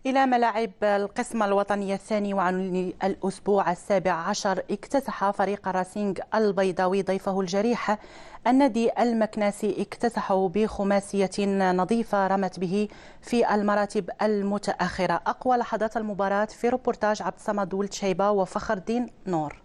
إلى ملاعب القسم الوطني الثاني. وعن الأسبوع السابع عشر اكتسح فريق راسينغ البيضاوي ضيفه الجريح النادي المكناسي، اكتسحه بخماسية نظيفة رمت به في المراتب المتأخرة. أقوى لحظات المباراة في روبورتاج عبد الصمد ولد شيبة وفخر الدين نور.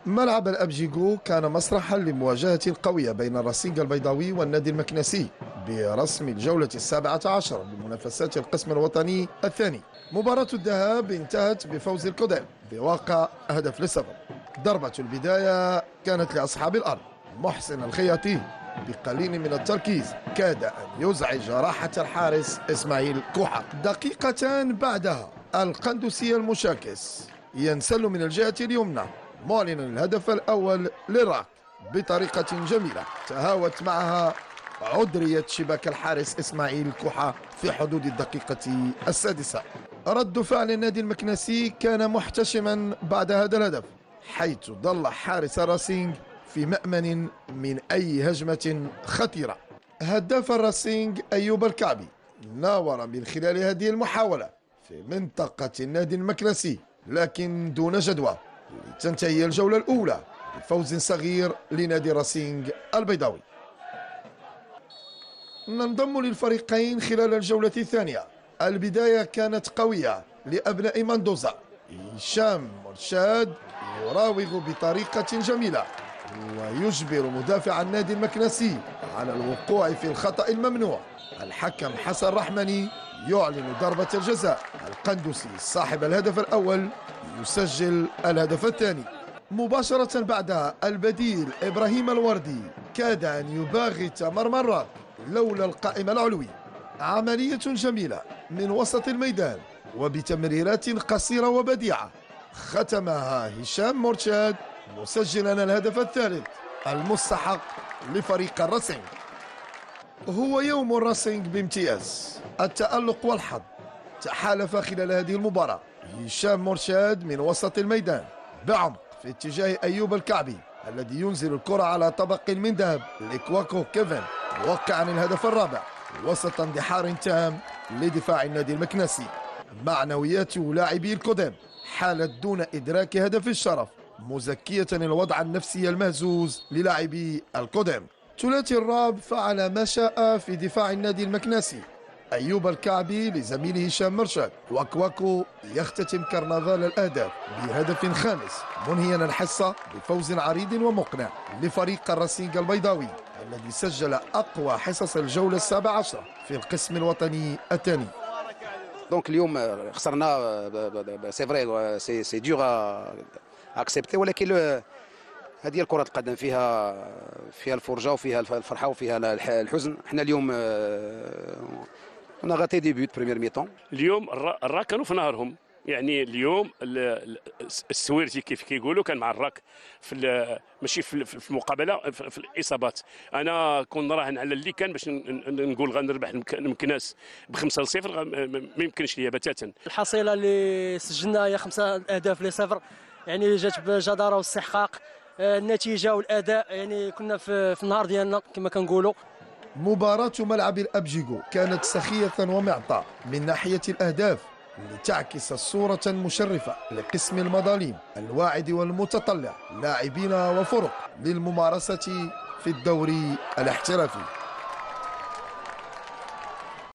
ملعب الأبجيغو كان مسرحا لمواجهة قوية بين الراسينغ البيضاوي والنادي المكنسي برسم الجولة 17 بمنافسات القسم الوطني الثاني. مباراة الذهاب انتهت بفوز القدام بواقع هدف لصفر. ضربة البداية كانت لأصحاب الأرض. محسن الخياطي بقليل من التركيز كاد أن يزعج راحة الحارس إسماعيل كوحة. دقيقتان بعدها القندوسي المشاكس ينسل من الجهة اليمنى معلنا الهدف الأول للراك بطريقة جميلة تهاوت معها عذرية شباك الحارس إسماعيل كوحة في حدود الدقيقة السادسة. رد فعل النادي المكنسي كان محتشما بعد هذا الهدف، حيث ظل حارس الراسينغ في مأمن من أي هجمة خطيرة. هداف الراسينغ أيوب الكعبي ناور من خلال هذه المحاولة في منطقة النادي المكنسي لكن دون جدوى، لتنتهي الجولة الأولى بفوز صغير لنادي راسينغ البيضاوي. ننضم للفريقين خلال الجولة الثانية. البداية كانت قوية لأبناء مندوزا. هشام مرشاد يراوغ بطريقة جميلة ويجبر مدافع النادي المكنسي على الوقوع في الخطأ الممنوع. الحكم حسن رحمني يعلن ضربة الجزاء. القندوسي صاحب الهدف الأول يسجل الهدف الثاني. مباشرة بعدها البديل إبراهيم الوردي كاد أن يباغت مرمى لولا القائم العلوي. عملية جميلة من وسط الميدان وبتمريرات قصيرة وبديعة ختمها هشام مرشاد مسجلا الهدف الثالث المستحق لفريق الراسينغ. هو يوم الراسينغ بامتياز. التألق والحظ تحالف خلال هذه المباراة. هشام مرشاد من وسط الميدان بعمق في اتجاه أيوب الكعبي الذي ينزل الكرة على طبق من ذهب لكواكو كيفن موقعا الهدف الرابع وسط اندحار تام لدفاع النادي المكنسي. معنويات لاعبي القدام حالت دون إدراك هدف الشرف مزكية الوضع النفسي المهزوز للاعبي القدام. ثلاثي الراب فعل ما شاء في دفاع النادي المكنسي. أيوب الكعبي لزميله هشام مرشاد، وكواكو يختتم كرنفال الأهداف بهدف خامس منهيا الحصة بفوز عريض ومقنع لفريق الراسينغ البيضاوي الذي سجل أقوى حصص الجولة 17 في القسم الوطني الثاني. دونك اليوم خسرنا سي فري سي دور اكسبتي، ولكن هذه كرة القدم فيها الفرجة وفيها الفرحة وفيها الحزن. احنا اليوم انا غاتي ديبيوت بريمير ميطون. اليوم الراك كانوا في نهارهم، يعني اليوم السويرتي كيف كيقولوا كان مع الراك ماشي في المقابله في الاصابات. انا كون نراهن على اللي كان باش نقول غنربح المكناس ب5-0 ما يمكنش ليا بتاتا. الحصيله اللي سجلنا هي 5 أهداف ل0، يعني جات بجداره واستحقاق. النتيجه والاداء يعني كنا في النهار ديالنا كما كنقولوا. مباراة ملعب الأبجيغو كانت سخية ومعطاء من ناحية الأهداف لتعكس صورة مشرفة لقسم المظالم الواعد والمتطلع لاعبين وفرق للممارسة في الدوري الاحترافي.